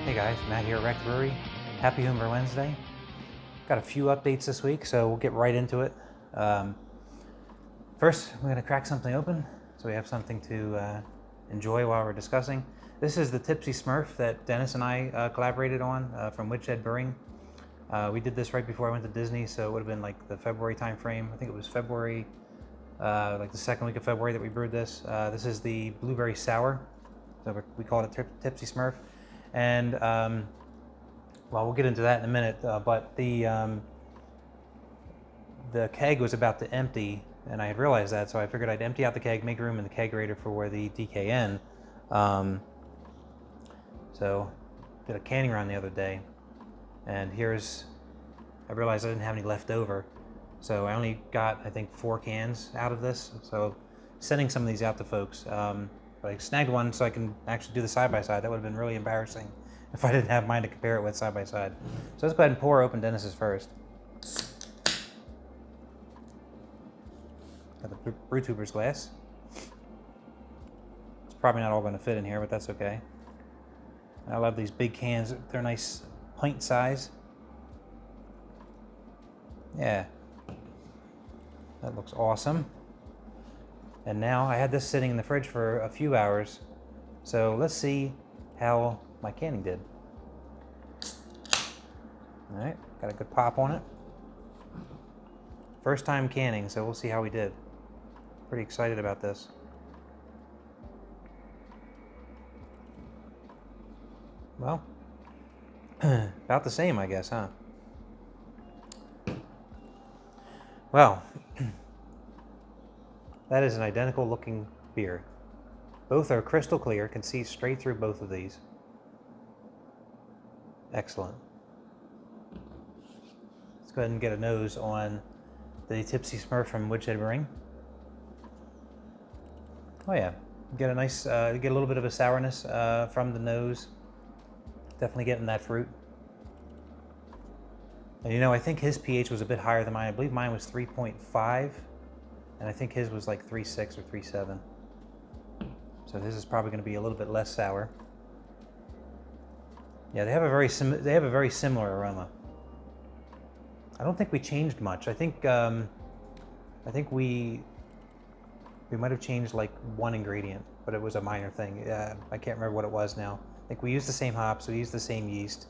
Hey guys, Matt here at Brewery. Happy Homebrew Wednesday. Got a few updates this week, so we'll get right into it. First, we're going to crack something open so we have something to enjoy while we're discussing. This is the Tipsy Smurf that Dennis and I collaborated on from Woodshed Brewing. We did this right before I went to Disney, so it would have been like the February time frame. I think it was February, like the second week of February that we brewed this. This is the blueberry sour, so we call it a Tipsy Smurf. And well, we'll get into that in a minute. But the keg was about to empty, and I had realized that, so I figured I'd empty out the keg, make room in the kegerator for the DKN. So did a canning run the other day, and I realized I didn't have any left over, so I only got, I think, 4 cans out of this. So sending some of these out to folks. But I snagged one so I can actually do the side-by-side. That would have been really embarrassing if I didn't have mine to compare it with side-by-side. So let's go ahead and pour open Dennis's first. Got the Brew Tubers glass. It's probably not all going to fit in here, but that's okay. I love these big cans. They're nice pint size. Yeah. That looks awesome. And now I had this sitting in the fridge for a few hours, so let's see how my canning did. All right, got a good pop on it. First time canning, so we'll see how we did. Pretty excited about this. Well, about the same, I guess, huh? Well, that is an identical looking beer. Both are crystal clear, can see straight through both of these. Excellent. Let's go ahead and get a nose on the Tipsy Smurf from Woodshed Brewing. Oh yeah, get a nice, get a little bit of a sourness from the nose. Definitely getting that fruit. And you know, I think his pH was a bit higher than mine. I believe mine was 3.5. And I think his was like 3.6 or 3.7. So this is probably going to be a little bit less sour. Yeah, they have a very similar aroma. I don't think we changed much. I think we might have changed like one ingredient, but it was a minor thing. I can't remember what it was now. I think we used the same hops, we used the same yeast.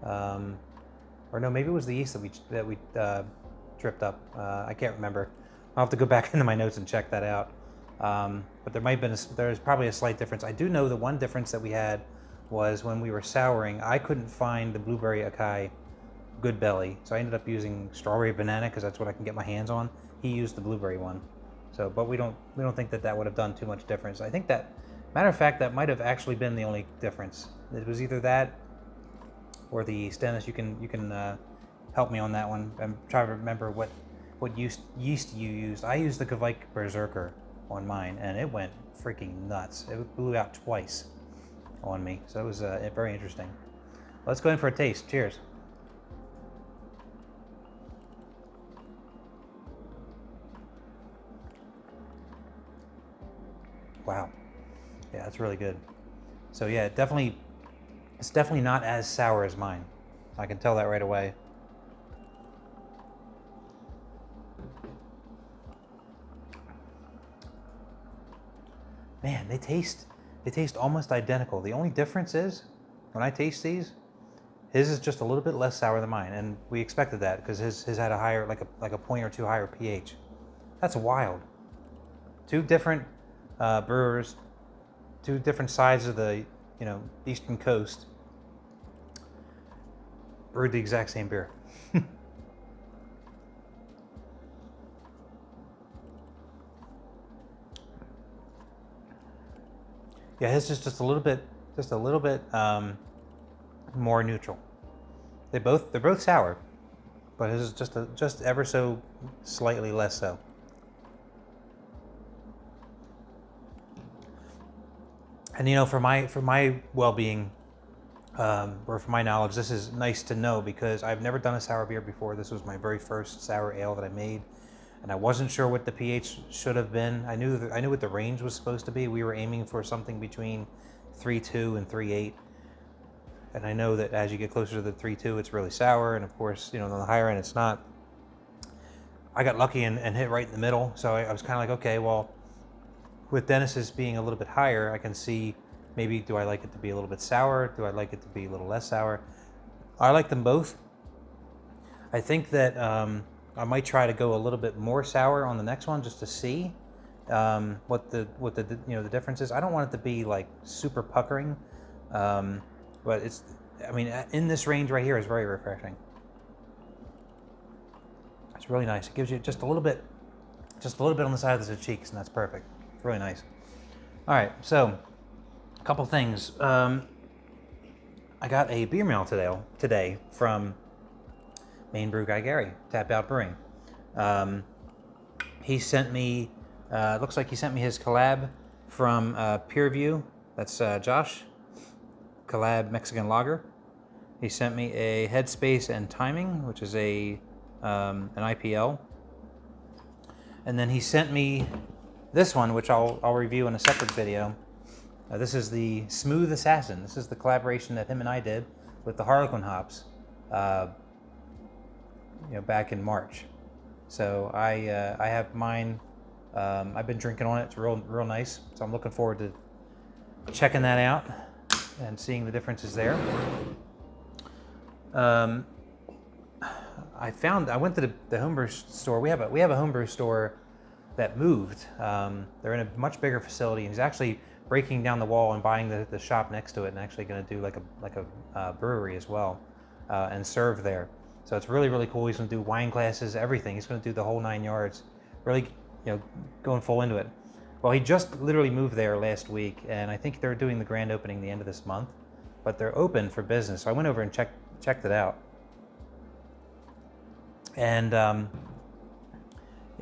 Or no, maybe it was the yeast that we tripped up. I can't remember. I'll have to go back into my notes and check that out. But there's probably a slight difference. I do know the one difference that we had was when we were souring, I couldn't find the blueberry acai good belly, so I ended up using strawberry banana because that's what I can get my hands on. He used the blueberry one. So, but we don't think that would have done too much difference. I think that, matter of fact, that might have actually been the only difference. It was either that or the yeast. Dennis, you can help me on that one. I'm trying to remember what yeast you used. I used the Kvike Berserker on mine, and it went freaking nuts. It blew out twice on me, so it was very interesting. Let's go in for a taste. Cheers. Wow. Yeah, that's really good. So yeah, it's definitely not as sour as mine. I can tell that right away. Man, they taste almost identical. The only difference is, when I taste these, his is just a little bit less sour than mine, and we expected that because his had a higher, like a point or two higher pH. That's wild. Two different brewers, two different sides of the eastern coast, brewed the exact same beer. Yeah, his is just a little bit more neutral. They're both sour, but his is just ever so slightly less so. And you know, for my well-being, or for my knowledge, this is nice to know because I've never done a sour beer before. This was my very first sour ale that I made, and I wasn't sure what the pH should have been. I knew what the range was supposed to be. We were aiming for something between 3.2 and 3.8, and I know that as you get closer to the 3.2, it's really sour, and of course, you know, on the higher end, it's not. I got lucky and hit right in the middle, so I was kind of like, okay, well, with Dennis's being a little bit higher, I can see maybe, do I like it to be a little bit sour? Do I like it to be a little less sour? I like them both. I think that I might try to go a little bit more sour on the next one just to see what the you know, the difference is. I don't want it to be like super puckering, but it's, I mean, in this range right here is very refreshing. It's really nice. It gives you just a little bit on the sides of the cheeks, and that's perfect. It's really nice. All right, so a couple things. I got a beer mail today from main brew guy Gary, Tap Out Brewing. He sent me, looks like he sent me his collab from Peer View. That's Josh. Collab Mexican Lager. He sent me a Headspace and Timing, which is an IPL. And then he sent me this one, which I'll review in a separate video. This is the Smooth Assassin. This is the collaboration that him and I did with the Harlequin hops, you know, back in March. So I have mine. I've been drinking on it. It's real nice. So I'm looking forward to checking that out and seeing the differences there. I went to the homebrew store. We have a homebrew store that moved. They're in a much bigger facility, and he's actually breaking down the wall and buying the shop next to it, and actually going to do like a brewery as well, and serve there. So it's really cool. He's going to do wine glasses, everything. He's going to do the whole 9 yards. Really, you know, going full into it. Well, he just literally moved there last week, and I think they're doing the grand opening the end of this month, but they're open for business. So I went over and checked it out. And I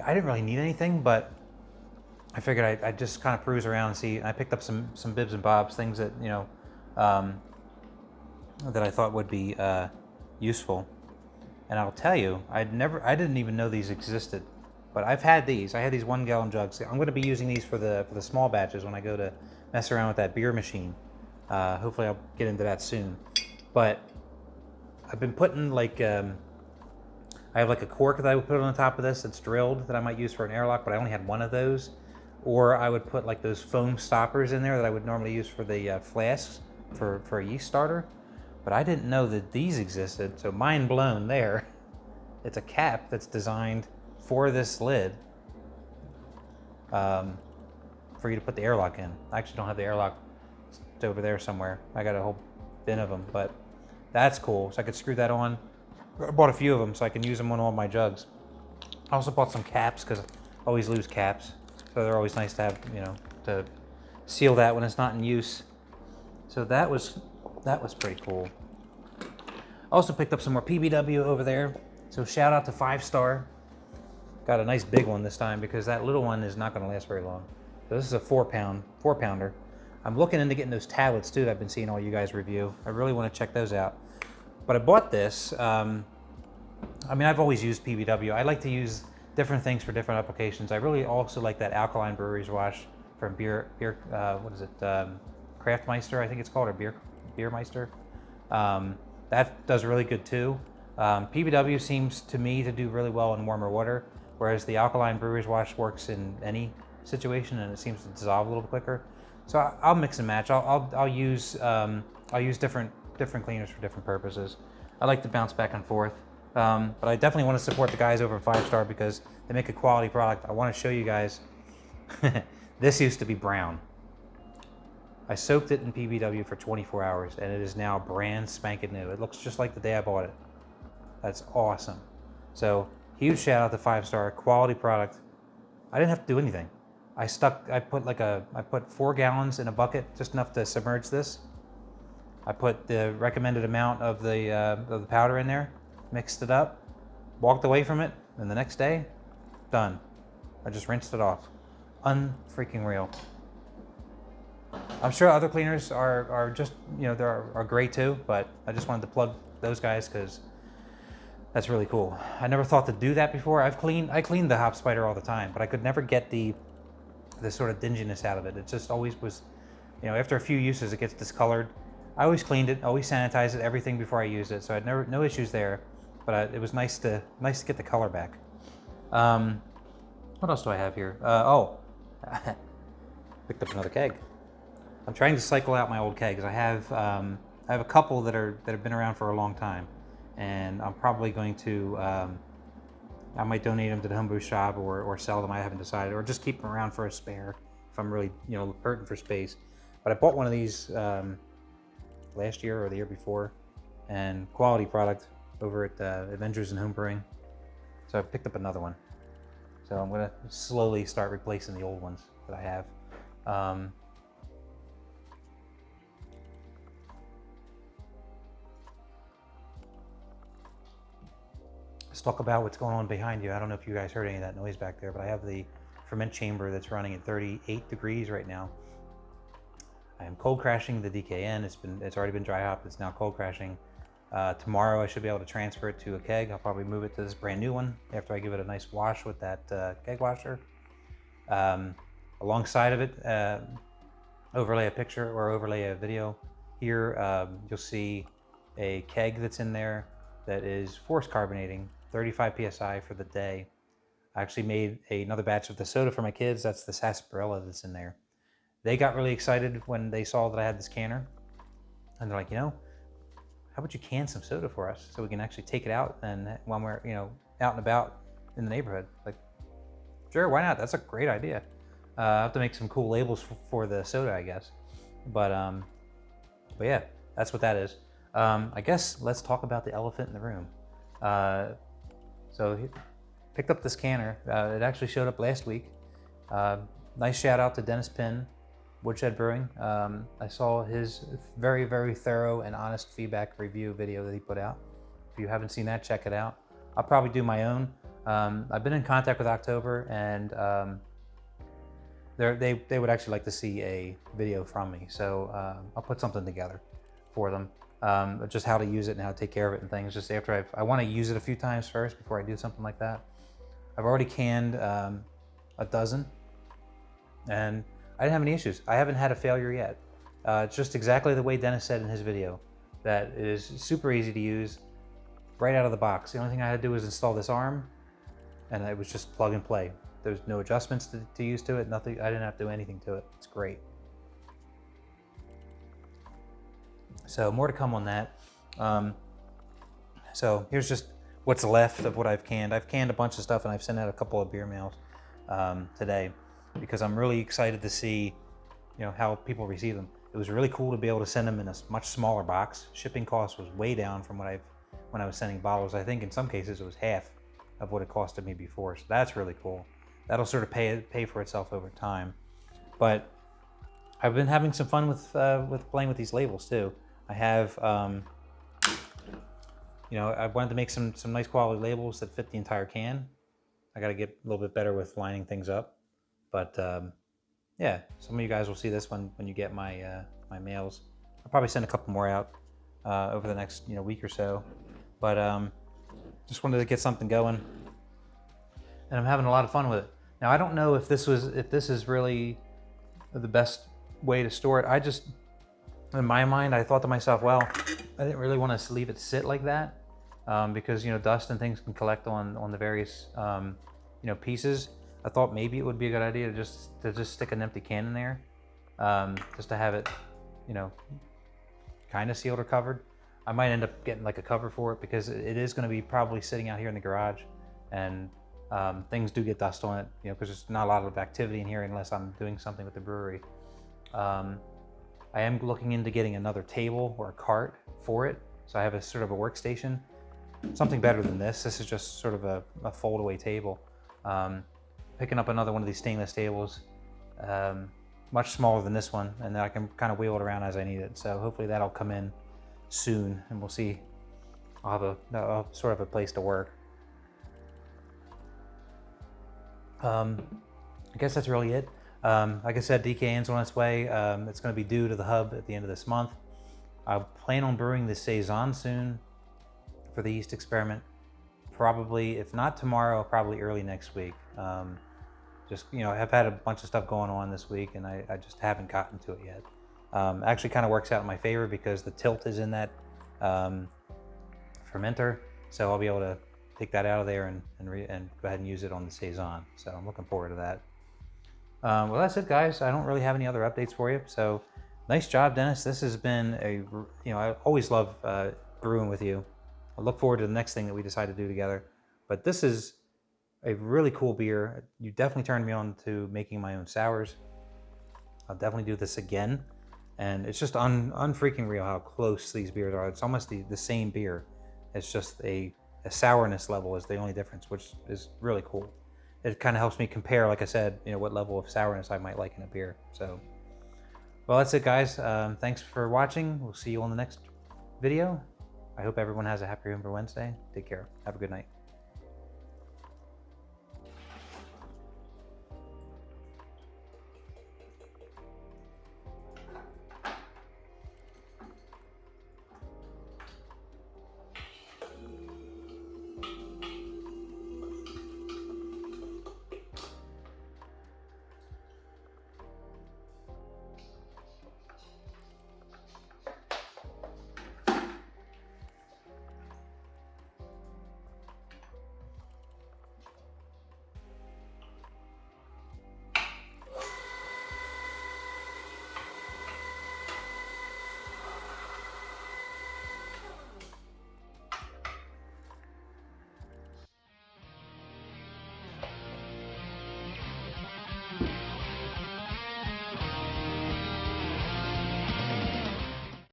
didn't really need anything, but I figured I'd just kind of peruse around and see. I picked up some bibs and bobs, things that, you know, that I thought would be useful. And I'll tell you, I didn't even know these existed, but I've had these. I had these 1 gallon jugs. I'm going to be using these for the small batches when I go to mess around with that beer machine. Hopefully I'll get into that soon. But I've been putting like, I have like a cork that I would put on the top of this that's drilled that I might use for an airlock, but I only had one of those. Or I would put like those foam stoppers in there that I would normally use for the flasks for a yeast starter. But I didn't know that these existed, so mind blown there. It's a cap that's designed for this lid, for you to put the airlock in. I actually don't have the airlock. It's over there somewhere. I got a whole bin of them, but that's cool. So I could screw that on. I bought a few of them so I can use them on all my jugs. I also bought some caps because I always lose caps. So they're always nice to have, you know, to seal that when it's not in use. So that was pretty cool. Also picked up some more PBW over there. So shout out to 5 Star. Got a nice big one this time because that little one is not going to last very long. So this is a 4-pounder. I'm looking into getting those tablets too that I've been seeing all you guys review. I really want to check those out. But I bought this. I mean, I've always used PBW. I like to use different things for different applications. I really also like that alkaline breweries wash from beer. What is it? Craftmeister, I think it's called, or Beermeister. That does really good too. PBW seems to me to do really well in warmer water, whereas the alkaline breweries wash works in any situation and it seems to dissolve a little quicker. So I'll mix and match. I'll use different cleaners for different purposes. I like to bounce back and forth. But I definitely want to support the guys over at 5 Star because they make a quality product. I want to show you guys. This used to be brown. I soaked it in PBW for 24 hours and it is now brand spanking new. It looks just like the day I bought it. That's awesome. So huge shout out to 5 Star, quality product. I didn't have to do anything. I put 4 gallons in a bucket, just enough to submerge this. I put the recommended amount of the powder in there, mixed it up, walked away from it, and the next day, done. I just rinsed it off. Unfreaking real. I'm sure other cleaners are just, you know, are great too, but I just wanted to plug those guys because that's really cool. I never thought to do that before. I cleaned the Hop Spider all the time, but I could never get the sort of dinginess out of it. It just always was, you know, after a few uses it gets discolored. I always cleaned it, always sanitized it, everything before I used it, so I had no issues there. But it was nice to get the color back. What else do I have here? Picked up another keg. I'm trying to cycle out my old kegs. I have a couple that have been around for a long time, and I'm probably going to I might donate them to the homebrew shop or sell them. I haven't decided, or just keep them around for a spare if I'm really hurting for space. But I bought one of these last year or the year before, and quality product over at Avengers and Homebrewing. So I picked up another one. So I'm gonna slowly start replacing the old ones that I have. Let's talk about what's going on behind you. I don't know if you guys heard any of that noise back there, but I have the ferment chamber that's running at 38 degrees right now. I am cold crashing the DKN. It's already been dry hopped. It's now cold crashing. Tomorrow I should be able to transfer it to a keg. I'll probably move it to this brand new one after I give it a nice wash with that keg washer. Alongside of it, overlay a picture or overlay a video here. You'll see a keg that's in there that is forced carbonating, 35 psi for the day. I actually made another batch of the soda for my kids. That's the sarsaparilla that's in there. They got really excited when they saw that I had this canner, and they're like, how about you can some soda for us so we can actually take it out and when we're out and about in the neighborhood? Like, sure, why not? That's a great idea. I have to make some cool labels for the soda, I guess. But yeah, that's what that is. I guess let's talk about the elephant in the room. So picked up this canner. It actually showed up last week. Nice shout out to Dennis Pinn, Woodshed Brewing. I saw his very, very thorough and honest feedback review video that he put out. If you haven't seen that, check it out. I'll probably do my own. I've been in contact with October, and they would actually like to see a video from me. So I'll put something together for them. Just how to use it and how to take care of it and things. Just after I want to use it a few times first before I do something like that. I've already canned a dozen, and I didn't have any issues. I haven't had a failure yet. It's just exactly the way Dennis said in his video, that it is super easy to use right out of the box. The only thing I had to do was install this arm, and it was just plug and play. There's no adjustments to use to it, nothing. I didn't have to do anything to it. It's great. So more to come on that. So here's just what's left of what I've canned. I've canned a bunch of stuff, and I've sent out a couple of beer mails today, because I'm really excited to see, how people receive them. It was really cool to be able to send them in a much smaller box. Shipping cost was way down from when I was sending bottles. I think in some cases it was half of what it costed me before. So that's really cool. That'll sort of pay for itself over time. But I've been having some fun with playing with these labels too. I have, I wanted to make some nice quality labels that fit the entire can. I got to get a little bit better with lining things up, but yeah, some of you guys will see this when you get my my mails. I'll probably send a couple more out over the next week or so, but just wanted to get something going, and I'm having a lot of fun with it. Now I don't know if this is really the best way to store it. I just, in my mind, I thought to myself, well, I didn't really want to leave it sit like that because dust and things can collect on the various pieces. I thought maybe it would be a good idea to just stick an empty can in there, just to have it kind of sealed or covered. I might end up getting like a cover for it, because it is going to be probably sitting out here in the garage, and things do get dust on it, because there's not a lot of activity in here unless I'm doing something with the brewery. I am looking into getting another table or a cart for it, so I have a sort of a workstation, something better than this. This is just sort of a fold away table. Picking up another one of these stainless tables, much smaller than this one, and then I can kind of wheel it around as I need it. So hopefully that'll come in soon, and we'll see. I'll have a sort of a place to work. I guess that's really it. Like I said, DKN's on its way. It's going to be due to the hub at the end of this month. I plan on brewing the Saison soon for the yeast experiment. Probably, if not tomorrow, probably early next week. Just, I've had a bunch of stuff going on this week, and I just haven't gotten to it yet. Actually kind of works out in my favor because the tilt is in that fermenter, so I'll be able to take that out of there and go ahead and use it on the Saison. So I'm looking forward to that. Well, that's it, guys. I don't really have any other updates for you. So nice job, Dennis. This has been I always love brewing with you. I look forward to the next thing that we decide to do together. But this is a really cool beer. You definitely turned me on to making my own sours. I'll definitely do this again. And it's just unfreaking real how close these beers are. It's almost the same beer. It's just a sourness level is the only difference, which is really cool. It kind of helps me compare, like I said, what level of sourness I might like in a beer. So, well, that's it, guys. Thanks for watching. We'll see you on the next video. I hope everyone has a happy Homebrew Wednesday. Take care. Have a good night.